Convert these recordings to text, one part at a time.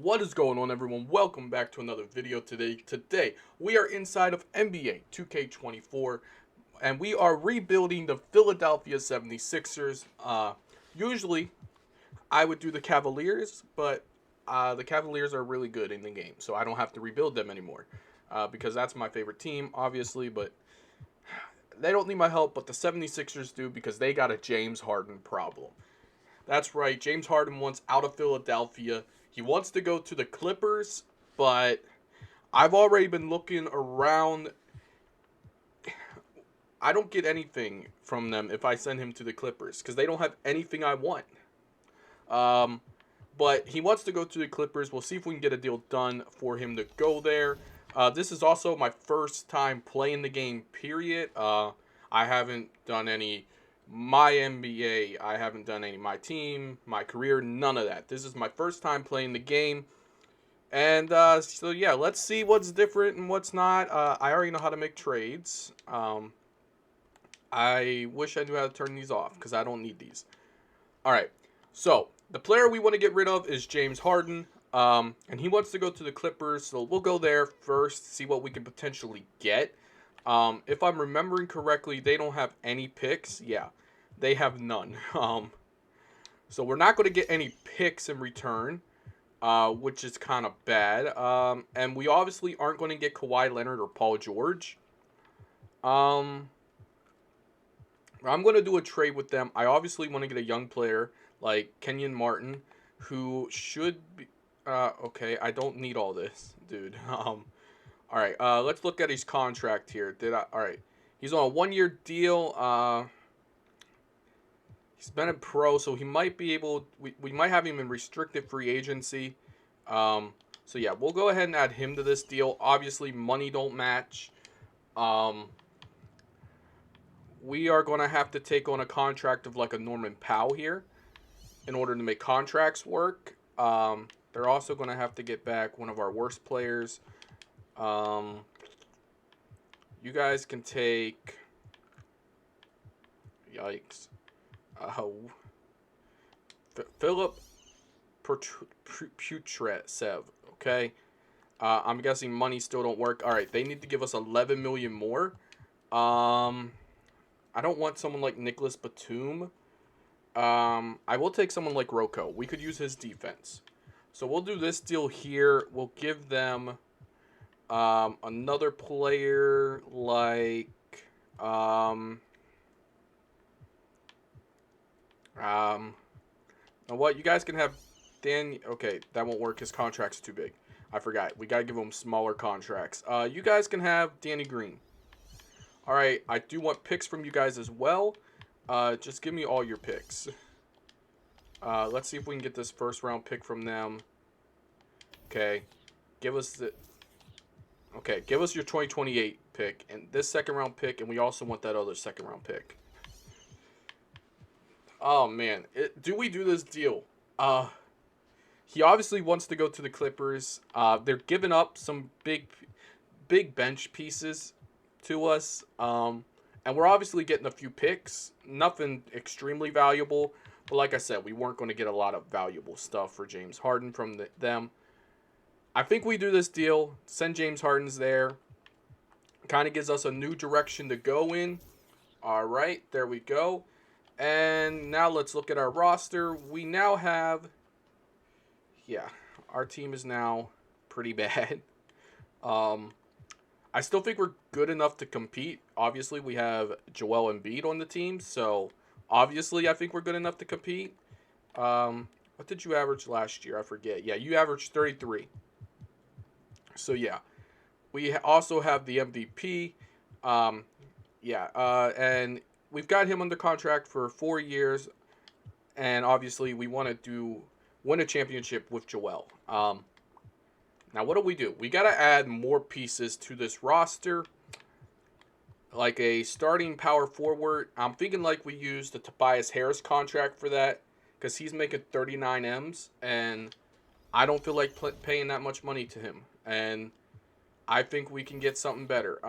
What is going on, everyone? Welcome back to another video today. Today, we are inside of NBA 2K24, and we are rebuilding the Philadelphia 76ers. Usually, I would do the Cavaliers, but the Cavaliers are really good in the game, so I don't have to rebuild them anymore. Because that's my favorite team, obviously, but they don't need my help, but the 76ers do because they got a James Harden problem. That's right. James Harden wants out of Philadelphia. He wants to go to the Clippers, but I've already been looking around. I don't get anything from them if I send him to the Clippers because they don't have anything I want. Um, but he wants to go to the Clippers. We'll see if we can get a deal done for him to go there. This is also my first time playing the game, period. I haven't done any my NBA. I haven't done any my team, my career, none of that. This is my first time playing the game. And so, yeah, let's see what's different and what's not. I already know how to make trades. I wish I knew how to turn these off because I don't need these. All right. So the player we want to get rid of is James Harden. And he wants to go to the Clippers. So we'll go there first, see what we can potentially get. If I'm remembering correctly, they don't have any picks. Yeah, they have none. So we're not going to get any picks in return, which is kind of bad. And we obviously aren't going to get Kawhi Leonard or Paul George. I'm going to do a trade with them. I obviously want to get a young player like Kenyon Martin, who should be... okay, I don't need all this, dude. All right, let's look at his contract here. All right, he's on a one-year deal. He's been a pro, so he might be able... We might have him in restricted free agency. So, yeah, we'll go ahead and add him to this deal. Obviously, money don't match. We are going to have to take on a contract of like a Norman Powell here in order to make contracts work. They're also going to have to get back one of our worst players. You guys can take... Yikes. Philip Putresev, okay? I'm guessing money still don't work. All right, they need to give us 11 million more. I don't want someone like Nicholas Batum. I will take someone like Rocco. We could use his defense. So we'll do this deal here. We'll give them another player like now what? You guys can have Dan. Okay, that won't work. His contract's too big. I forgot. We gotta give him smaller contracts. You guys can have Danny Green. All right, I do want picks from you guys as well. Just give me all your picks. Let's see if we can get this first round pick from them. Okay, give us the. Okay, give us your 2028 pick and this second round pick, and we also want that other second round pick. Oh man, do we do this deal? He obviously wants to go to the Clippers. They're giving up some big bench pieces to us. And we're obviously getting a few picks. Nothing extremely valuable. But like I said, we weren't going to get a lot of valuable stuff for James Harden from them. I think we do this deal. Send James Harden's there. Kind of gives us a new direction to go in. All right, there we go. And now let's look at our roster. We now have... Yeah, our team is now pretty bad. I still think we're good enough to compete. Obviously, we have Joel Embiid on the team, so obviously I think we're good enough to compete. What did you average last year? I forget. Yeah, you averaged 33. So, yeah. We also have the MVP. And we've got him under contract for 4 years, and obviously we want to win a championship with Joel. Now, what do? We got to add more pieces to this roster. Like a starting power forward. I'm thinking like we use the Tobias Harris contract for that. Because he's making 39 M's. And I don't feel like paying that much money to him. And I think we can get something better.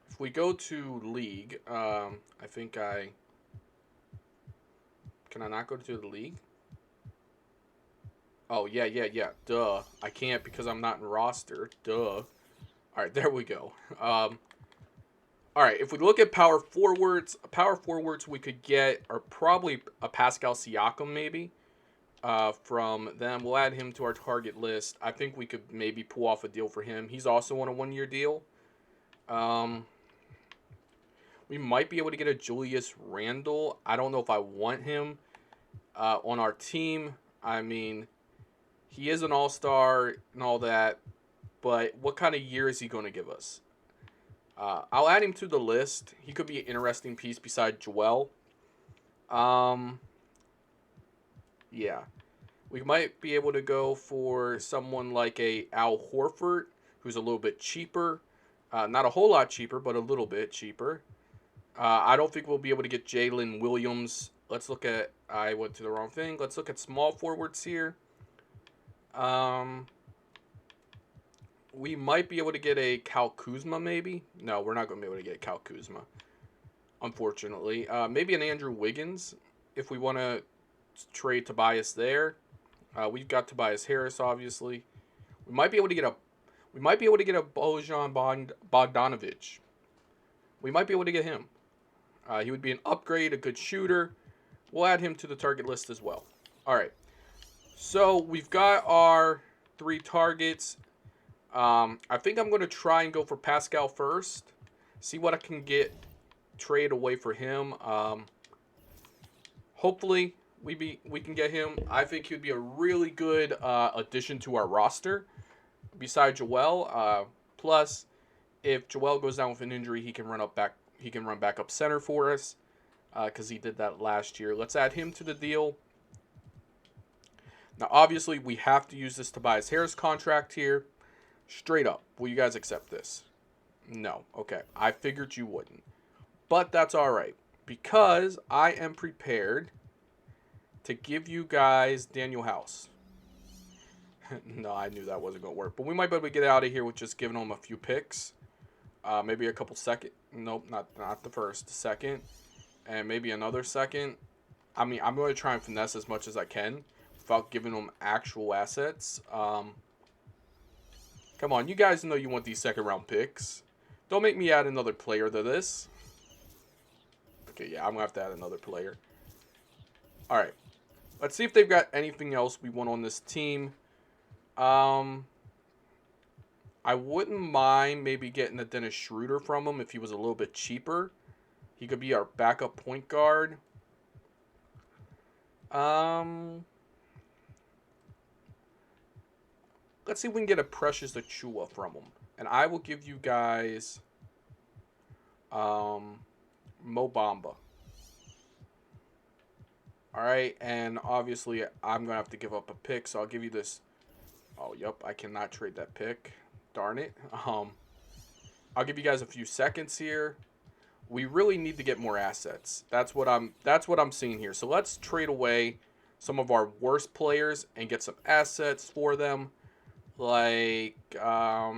If we go to league. I think I... Can I not go to the league? Oh, yeah, yeah, yeah. Duh. I can't because I'm not in roster. Duh. All right, there we go. All right, if we look at power forwards we could get are probably a Pascal Siakam maybe. From them, we'll add him to our target list. I think we could maybe pull off a deal for him. He's also on a 1 year deal. Um, we might be able to get a Julius Randle. I don't know if I want him on our team. I mean, he is an all-star and all that, but what kind of year is he going to give us? I'll add him to the list. He could be an interesting piece beside Joel. Um, yeah. We might be able to go for someone like a Al Horford, who's a little bit cheaper. Not a whole lot cheaper, but a little bit cheaper. I don't think we'll be able to get Jalen Williams. Let's look at. I went to the wrong thing. Let's look at small forwards here. Um, we might be able to get a Cal Kuzma, maybe. No, we're not going to be able to get Cal Kuzma, unfortunately. Maybe an Andrew Wiggins if we want to trade Tobias there. We've got Tobias Harris, obviously. We might be able to get a Bojan Bogdanovic. We might be able to get him. He would be an upgrade, a good shooter. We'll add him to the target list as well. All right. So we've got our 3 targets. I think I'm going to try and go for Pascal first. See what I can get trade away for him. Hopefully we can get him. I think he would be a really good addition to our roster. Besides Joel, plus if Joel goes down with an injury, he can run back up center for us because he did that last year. Let's add him to the deal. Now, obviously, we have to use this Tobias Harris contract here. Straight up, will you guys accept this? No. Okay, I figured you wouldn't. But that's all right because I am prepared to give you guys Daniel House. No, I knew that wasn't going to work. But we might be able to get out of here with just giving them a few picks. Maybe a couple second. Nope, not the first. The second. And maybe another second. I mean, I'm going to try and finesse as much as I can without giving them actual assets. Come on, you guys know you want these second round picks. Don't make me add another player to this. Okay, yeah, I'm going to have to add another player. All right. Let's see if they've got anything else we want on this team. I wouldn't mind maybe getting a Dennis Schroeder from him if he was a little bit cheaper. He could be our backup point guard. Let's see if we can get a Precious Achua from him. And I will give you guys Mo Bamba. All right, and obviously I'm going to have to give up a pick, so I'll give you this. Oh, yep, I cannot trade that pick. Darn it. I'll give you guys a few seconds here. We really need to get more assets. That's what I'm seeing here. So let's trade away some of our worst players and get some assets for them, like a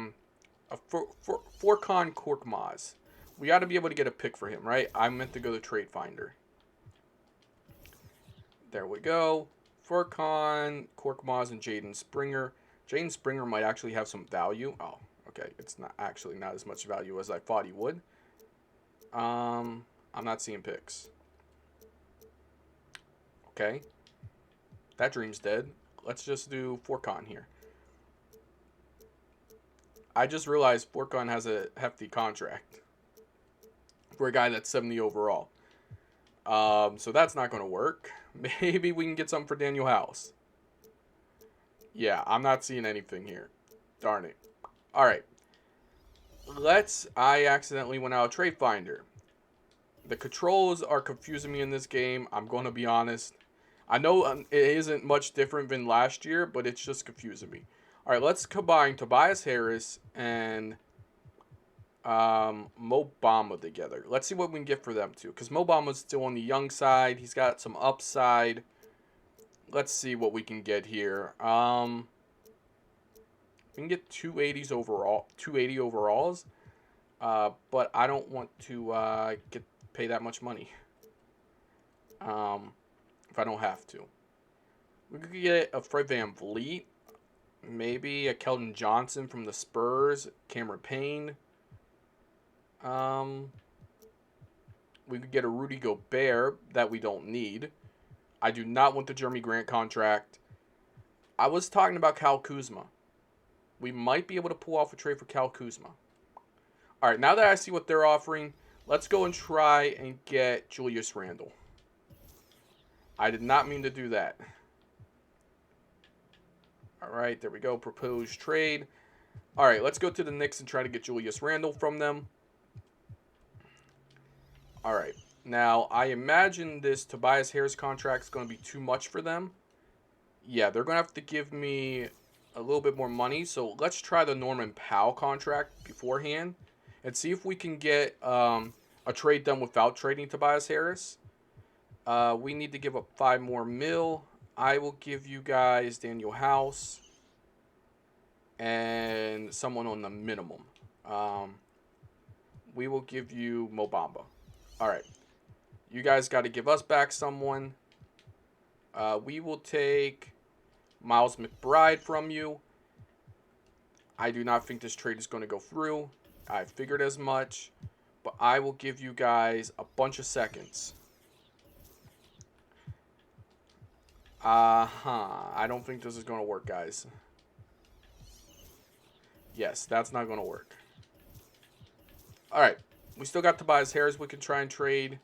Furkan Korkmaz. We got to be able to get a pick for him, right? I meant to go to Trade Finder. There we go. Furkan Korkmaz and Jaden Springer. Jaden Springer might actually have some value. Oh, okay. It's not as much value as I thought he would. I'm not seeing picks. Okay. That dream's dead. Let's just do Furkan here. I just realized Furkan has a hefty contract for a guy that's 70 overall. So that's not going to work. Maybe we can get something for Daniel House. Yeah, I'm not seeing anything here. Darn it. All right. I accidentally went out of Trade Finder. The controls are confusing me in this game. I'm going to be honest. I know it isn't much different than last year, but it's just confusing me. All right, let's combine Tobias Harris and Mo Bamba together. Let's see what we can get for them too, because Mo Bamba's still on the young side. He's got some upside. Let's see what we can get here. We can get 280s overall, 280 overalls, but I don't want to pay that much money. If I don't have to, We could get a Fred VanVleet. Maybe a Keldon Johnson from the Spurs. Cameron Payne. Um, we could get a Rudy Gobert that we don't need. I do not want the Jeremy Grant contract. I was talking about Kyle Kuzma. We might be able to pull off a trade for Kyle Kuzma. All right, now that I see what they're offering, let's go and try and get Julius Randle. I did not mean to do that. All right, there we go. Proposed trade. All right, let's go to the Knicks and try to get Julius Randle from them. All right. Now, I imagine this Tobias Harris contract is going to be too much for them. Yeah, they're going to have to give me a little bit more money. So let's try the Norman Powell contract beforehand and see if we can get a trade done without trading Tobias Harris. We need to give up 5 more mil. I will give you guys Daniel House and someone on the minimum. We will give you Mo Bamba. All right. You guys got to give us back someone. We will take Miles McBride from you. I do not think this trade is going to go through. I figured as much. But I will give you guys a bunch of seconds. I don't think this is going to work, guys. Yes, that's not going to work. All right. We still got Tobias Harris we can try and trade.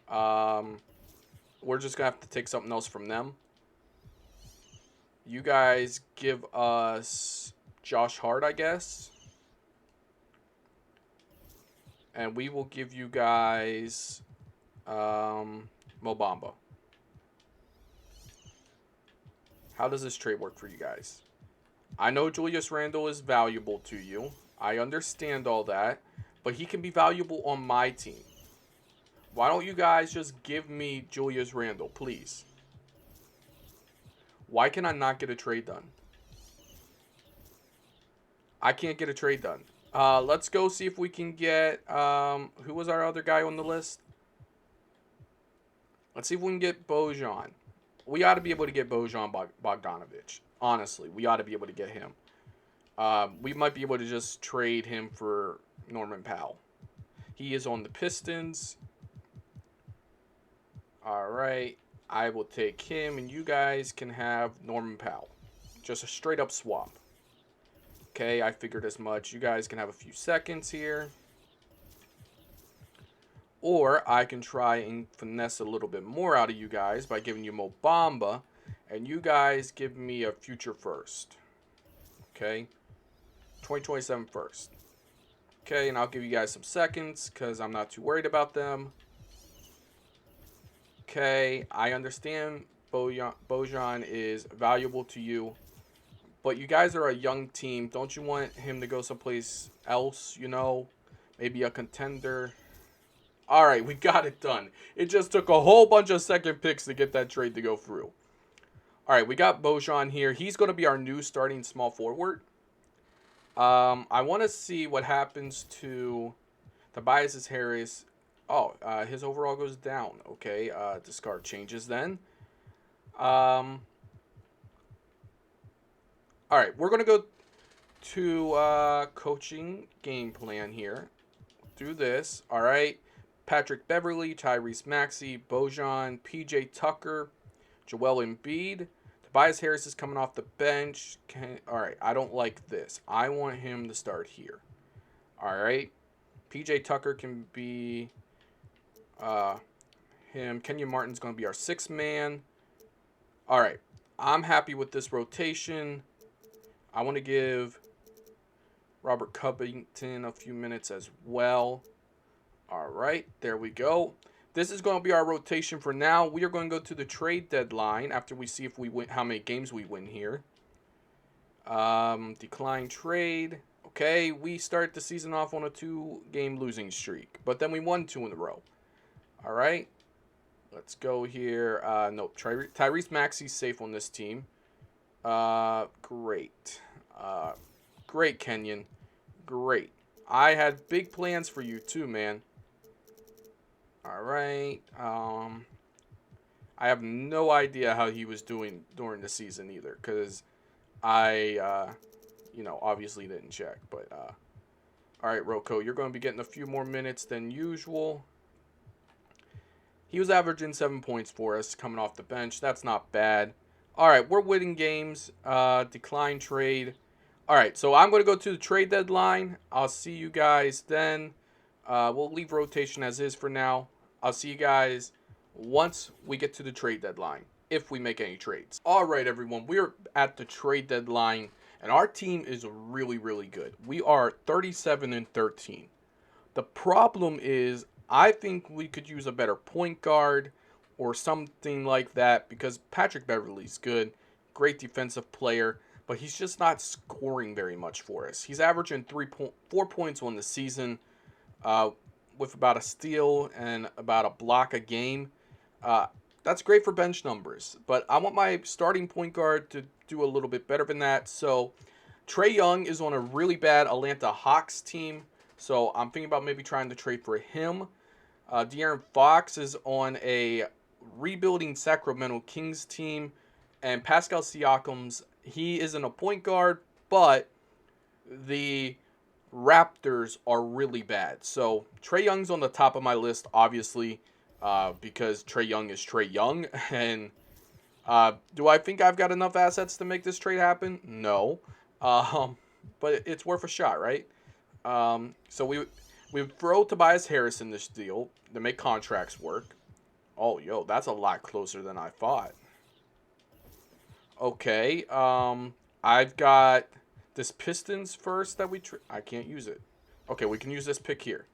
We're just going to have to take something else from them. You guys give us Josh Hart, I guess. And we will give you guys Mo Bamba. How does this trade work for you guys? I know Julius Randle is valuable to you. I understand all that. But he can be valuable on my team. Why don't you guys just give me Julius Randle, please? Why can I not get a trade done? I can't get a trade done. Let's go see if we can get... who was our other guy on the list? Let's see if we can get Bojan. We ought to be able to get Bojan Bogdanovic. Honestly, we ought to be able to get him. We might be able to just trade him for Norman Powell. He is on the Pistons. All right. I will take him, and you guys can have Norman Powell. Just a straight-up swap. Okay, I figured as much. You guys can have a few seconds here. Or I can try and finesse a little bit more out of you guys by giving you Mo Bamba, and you guys give me a future first. Okay? 2027 first. Okay, and I'll give you guys some seconds because I'm not too worried about them. Okay, I understand Bojan is valuable to you, but you guys are a young team. Don't you want him to go someplace else, you know? Maybe a contender. All right, we got it done. It just took a whole bunch of second picks to get that trade to go through. All right, we got Bojan here. He's going to be our new starting small forward. I want to see what happens to Tobias Harris. Oh, his overall goes down. Okay, discard changes then. All right, we're going to go to coaching game plan here. Do this. All right. Patrick Beverly, Tyrese Maxey, Bojan, PJ Tucker, Joel Embiid. Tobias Harris is coming off the bench. All right, I don't like this. I want him to start here. All right. PJ Tucker can be him. Kenyon Martin's going to be our 6th man. All right. I'm happy with this rotation. I want to give Robert Covington a few minutes as well. All right, there we go. This is going to be our rotation for now. We are going to go to the trade deadline after we see if we win, how many games we win here. Decline trade. Okay, we start the season off on a 2-game losing streak, but then we won 2 in a row. All right, let's go here. Nope, Tyrese Maxey's safe on this team. Great. Great, Kenyon. Great. I had big plans for you too, man. All right. I have no idea how he was doing during the season either, because I, obviously didn't check. But all right, Roko, you're going to be getting a few more minutes than usual. He was averaging 7 points for us coming off the bench. That's not bad. All right, we're winning games. Decline trade. All right, so I'm going to go to the trade deadline. I'll see you guys then. We'll leave rotation as is for now. I'll see you guys once we get to the trade deadline, if we make any trades. All right, everyone, we're at the trade deadline, and our team is really, really good. We are 37-13. The problem is, I think we could use a better point guard or something like that, because Patrick Beverley's good, great defensive player, but he's just not scoring very much for us. He's averaging 4 points on the season, uh, with about a steal and about a block a game. Uh, that's great for bench numbers, but I want my starting point guard to do a little bit better than that. So Trae Young is on a really bad Atlanta Hawks team, so I'm thinking about maybe trying to trade for him. De'Aaron Fox is on a rebuilding Sacramento Kings team, and Pascal Siakam's, he isn't a point guard, but the Raptors are really bad. So Trae Young's on the top of my list, obviously, because Trae Young is Trae Young. And do I think I've got enough assets to make this trade happen? No. But it's worth a shot, right? So we throw Tobias Harris in this deal to make contracts work. Oh, yo, that's a lot closer than I thought. Okay, I've got this Pistons first that I can't use it. Okay, we can use this pick here.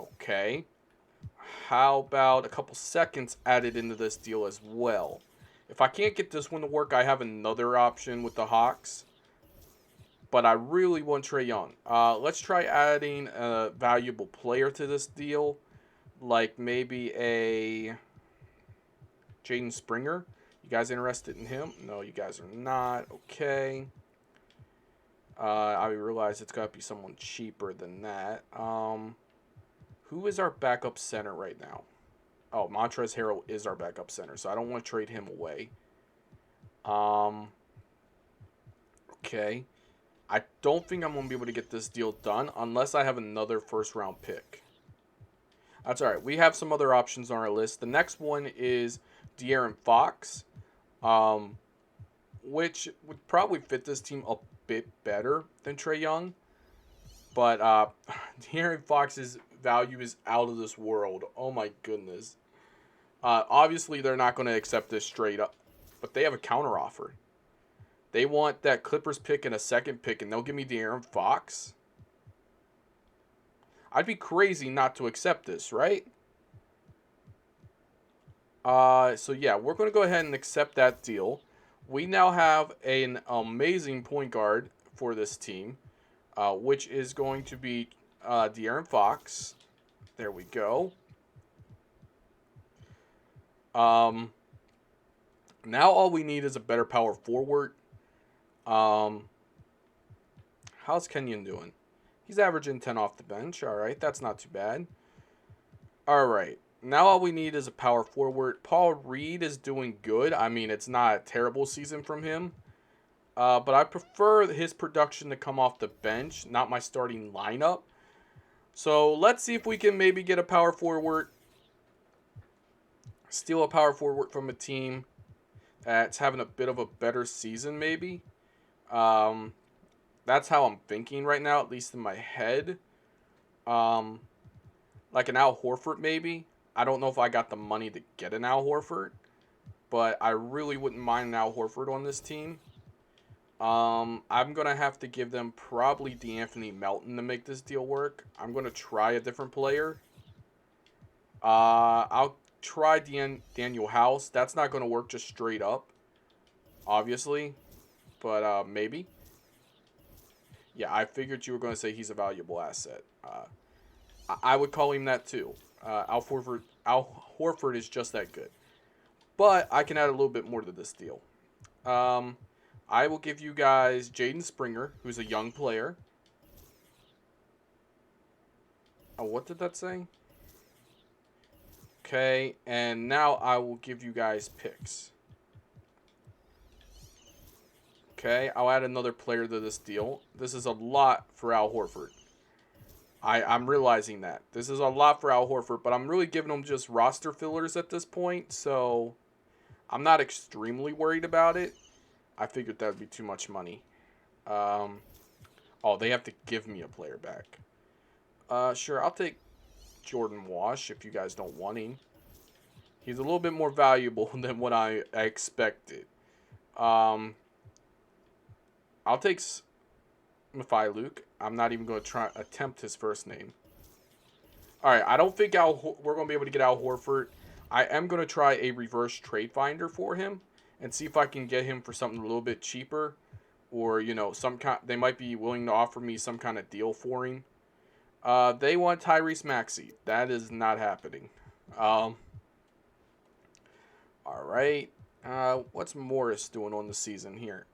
Okay. How about a couple seconds added into this deal as well? If I can't get this one to work, I have another option with the Hawks. But I really want Trae Young. Let's try adding a valuable player to this deal. Like maybe a Jaden Springer. You guys interested in him? No, you guys are not. Okay. I realize it's got to be someone cheaper than that. Who is our backup center right now? Oh, Montrezl Harrell is our backup center, so I don't want to trade him away. Okay. I don't think I'm going to be able to get this deal done unless I have another first-round pick. That's all right. We have some other options on our list. The next one is De'Aaron Fox, which would probably fit this team a bit better than Trae Young. But De'Aaron Fox's value is out of this world. Oh, my goodness. Obviously, they're not going to accept this straight up, but they have a counteroffer. They want that Clippers pick and a second pick, and they'll give me De'Aaron Fox. I'd be crazy not to accept this, right? So yeah, we're going to go ahead and accept that deal. We now have an amazing point guard for this team, which is going to be De'Aaron Fox. There we go. Now all we need is a better power forward. How's Kenyon doing? He's averaging 10 off the bench. All right, that's not too bad. All right, now all we need is a power forward. Paul Reed is doing good. I mean, it's not a terrible season from him. But I prefer his production to come off the bench, not my starting lineup. So let's see if we can maybe get a power forward. Steal a power forward from a team that's having a bit of a better season, maybe. That's how I'm thinking right now, at least in my head. Like an Al Horford, maybe. I don't know if I got the money to get an Al Horford, but I really wouldn't mind an Al Horford on this team. I'm going to have to give them probably DeAnthony Melton to make this deal work. I'm going to try a different player. I'll try Daniel House. That's not going to work just straight up, obviously, but maybe. Yeah, I figured you were going to say he's a valuable asset. I would call him that too. Al Horford is just that good. But I can add a little bit more to this deal. I will give you guys Jaden Springer, who's a young player. Oh, what did that say? Okay, and now I will give you guys picks. Okay, I'll add another player to this deal. This is a lot for Al Horford. I'm realizing that. This is a lot for Al Horford, but I'm really giving him just roster fillers at this point, so I'm not extremely worried about it. I figured that would be too much money. Um, oh, they have to give me a player back. Sure, I'll take Jordan Wash if you guys don't want him. He's a little bit more valuable than what I expected. Um, I'll take Mathai Luke. I'm not even going to try attempt his first name. All right, I don't think we're going to be able to get Al Horford. I am going to try a reverse trade finder for him and see if I can get him for something a little bit cheaper, or some kind. They might be willing to offer me some kind of deal for him. They want Tyrese Maxey. That is not happening. All right. What's Morris doing on the season here?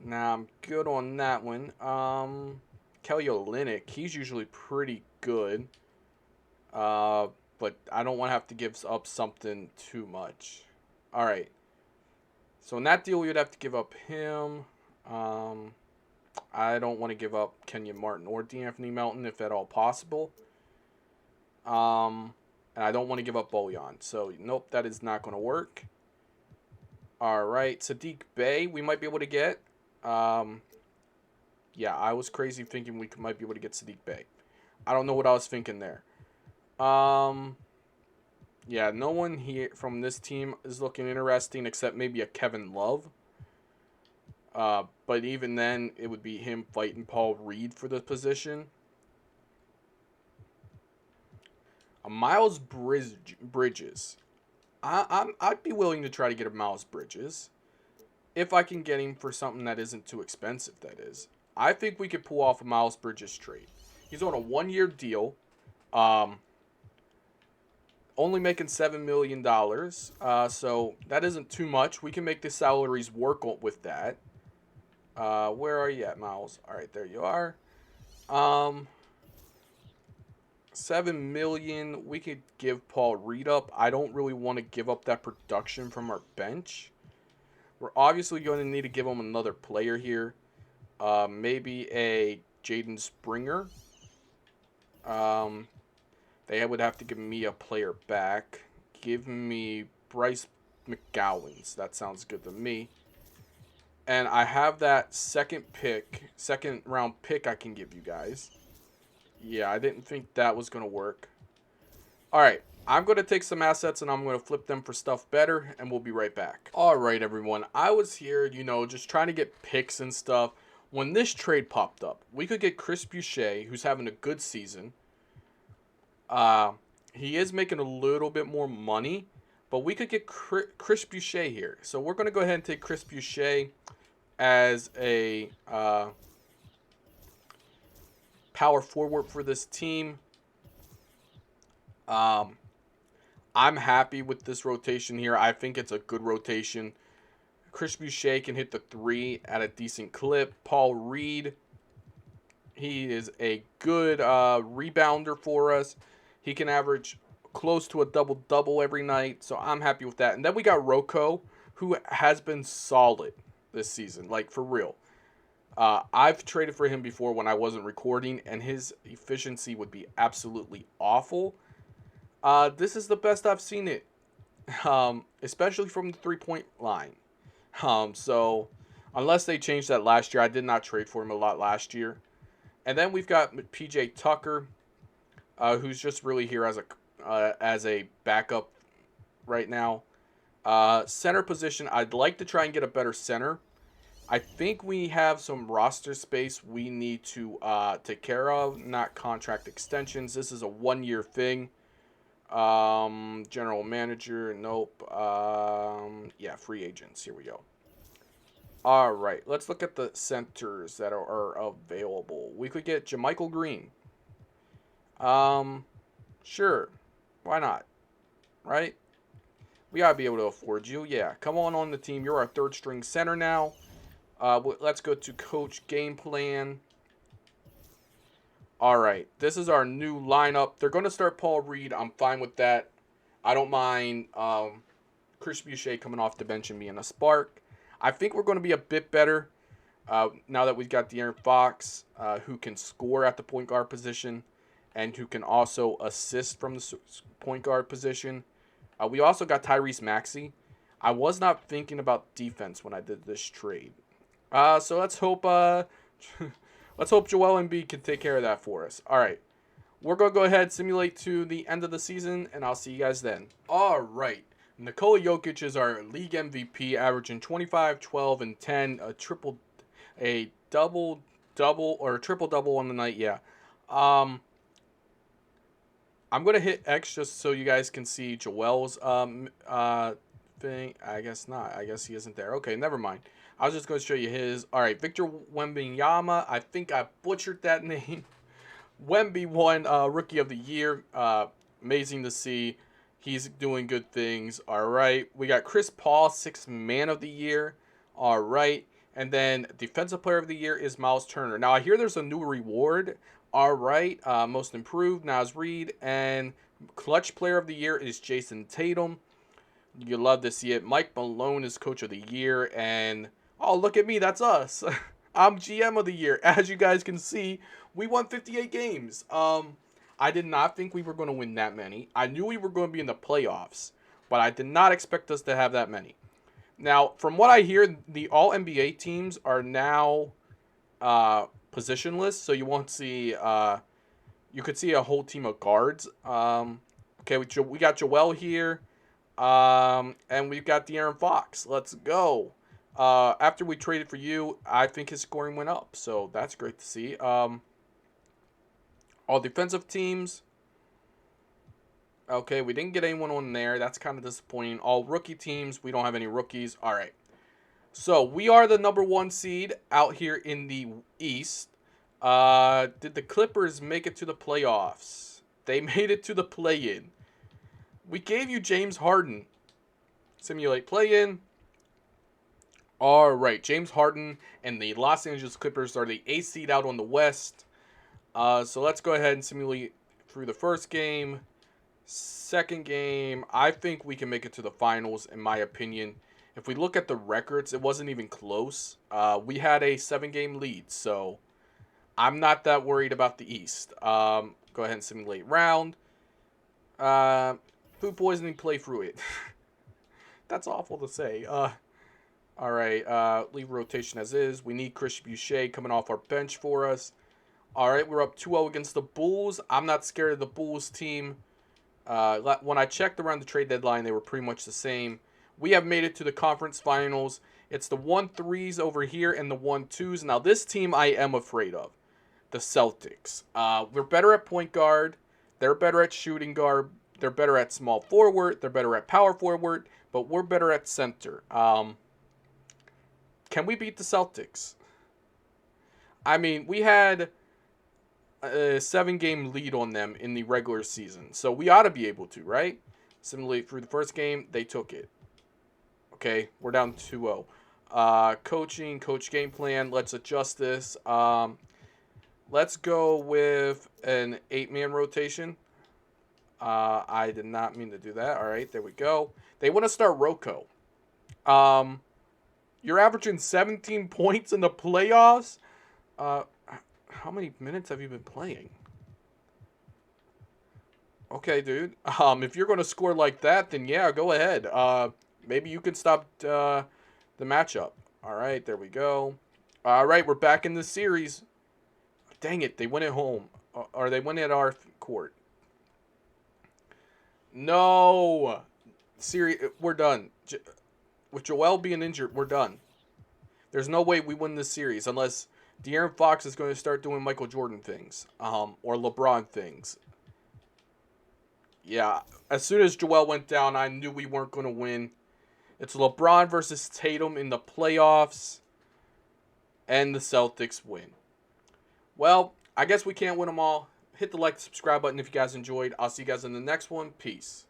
Nah, I'm good on that one. Kelly Olynyk, he's usually pretty good. But I don't want to have to give up something too much. All right. So in that deal, you'd have to give up him. I don't want to give up Kenyon Martin or D'Anthony Melton if at all possible. And I don't want to give up Bojan. So nope, that is not going to work. All right, Sadiq Bey, we might be able to get. Yeah, I was crazy thinking we might be able to get Sadiq Bey. I don't know what I was thinking there. Yeah, no one here from this team is looking interesting except maybe a Kevin Love. But even then, it would be him fighting Paul Reed for the position. A Miles Bridges. I'd be willing to try to get a Miles Bridges if I can get him for something that isn't too expensive. That is, I think we could pull off a Miles Bridges trade. He's on a 1-year deal. Only making $7 million. So that isn't too much. We can make the salaries work with that. Where are you at, Miles? All right, there you are. $7 million. We could give Paul Reed up. I don't really want to give up that production from our bench. We're obviously going to need to give him another player here. Maybe a Jaden Springer. They would have to give me a player back. Give me Bryce McGowens. That sounds good to me. And I have that second round pick I can give you guys. Yeah, I didn't think that was going to work. All right, I'm going to take some assets and I'm going to flip them for stuff better, and we'll be right back. All right, everyone. I was here, just trying to get picks and stuff. When this trade popped up, we could get Chris Boucher, who's having a good season. He is making a little bit more money, but we could get Chris Boucher here. So we're going to go ahead and take Chris Boucher as a power forward for this team. I'm happy with this rotation here. I think it's a good rotation. Chris Boucher can hit the 3 at a decent clip. Paul Reed, he is a good rebounder for us. He can average close to a double-double every night, so I'm happy with that. And then we got Rocco, who has been solid this season, like for real. I've traded for him before when I wasn't recording, and his efficiency would be absolutely awful. This is the best I've seen it, especially from the three-point line. So unless they changed that last year, I did not trade for him a lot last year. And then we've got PJ Tucker, who's just really here as a backup right now. Center position, I'd like to try and get a better center. I think we have some roster space we need to take care of, not contract extensions. This is a 1-year thing. General manager, nope. Yeah, free agents. Here we go. All right, let's look at the centers that are available. We could get JaMychal Green. Sure. Why not? Right? We gotta be able to afford you. Yeah, come on the team. You're our third string center now. Let's go to coach game plan. All right, this is our new lineup. They're going to start Paul Reed. I'm fine with that. I don't mind Chris Boucher coming off the bench and being a spark. I think we're going to be a bit better now that we've got De'Aaron Fox, who can score at the point guard position and who can also assist from the point guard position. We also got Tyrese Maxey. I was not thinking about defense when I did this trade. So let's hope let's hope Joel Embiid can take care of that for us. All right. We're going to go ahead and simulate to the end of the season, and I'll see you guys then. All right. Nikola Jokic is our league MVP, averaging 25, 12, and 10, a double-double or a triple-double on the night, yeah. I'm going to hit X just so you guys can see Joel's thing. I guess not. I guess he isn't there. Okay, never mind. I was just going to show you his. All right, Victor Wembanyama. I think I butchered that name. Wemby won Rookie of the Year. Amazing to see. He's doing good things. All right. We got Chris Paul, 6th Man of the Year. All right. And then Defensive Player of the Year is Miles Turner. Now, I hear there's a new reward. All right. Most Improved, Naz Reid. And Clutch Player of the Year is Jason Tatum. You love to see it. Mike Malone is Coach of the Year. And, oh, look at me. That's us. I'm GM of the Year. As you guys can see, we won 58 games. I did not think we were going to win that many. I knew we were going to be in the playoffs, but I did not expect us to have that many. Now, from what I hear, the All-NBA teams are now positionless, so you won't see. You could see a whole team of guards. Okay, we got Joel here, and we've got De'Aaron Fox. Let's go. After we traded for you, I think his scoring went up, so that's great to see. All defensive teams. Okay, we didn't get anyone on there. That's kind of disappointing. All rookie teams. We don't have any rookies. All right. So, we are the number 1 seed out here in the East. Did the Clippers make it to the playoffs? They made it to the play-in. We gave you James Harden. Simulate play-in. All right. James Harden and the Los Angeles Clippers are the 8th seed out on the West. So let's go ahead and simulate through the first game. Second game, I think we can make it to the finals, in my opinion. If we look at the records, it wasn't even close. We had a 7-game lead, so I'm not that worried about the East. Go ahead and simulate round. Food poisoning, play through it. That's awful to say. All right, leave rotation as is. We need Chris Boucher coming off our bench for us. All right, we're up 2-0 against the Bulls. I'm not scared of the Bulls team. When I checked around the trade deadline, they were pretty much the same. We have made it to the conference finals. It's the 1-3s over here and the 1-2s. Now, this team I am afraid of, the Celtics. We're better at point guard. They're better at shooting guard. They're better at small forward. They're better at power forward. But we're better at center. Can we beat the Celtics? I mean, we had a 7-game lead on them in the regular season. So we ought to be able to, right? Simulate through the first game, they took it. Okay, we're down 2-0. Coach game plan, let's adjust this. Let's go with an 8-man rotation. I did not mean to do that. All right, there we go. They want to start Rocco. You're averaging 17 points in the playoffs. How many minutes have you been playing? Okay, dude. If you're going to score like that, then yeah, go ahead. Maybe you can stop the matchup. All right, there we go. All right, we're back in the series. Dang it, they went at home. Or they went at our court. No. We're done. With Joel being injured, we're done. There's no way we win this series unless De'Aaron Fox is going to start doing Michael Jordan things, or LeBron things. Yeah, as soon as Joel went down, I knew we weren't going to win. It's LeBron versus Tatum in the playoffs, and the Celtics win. Well, I guess we can't win them all. Hit the like, subscribe button if you guys enjoyed. I'll see you guys in the next one. Peace.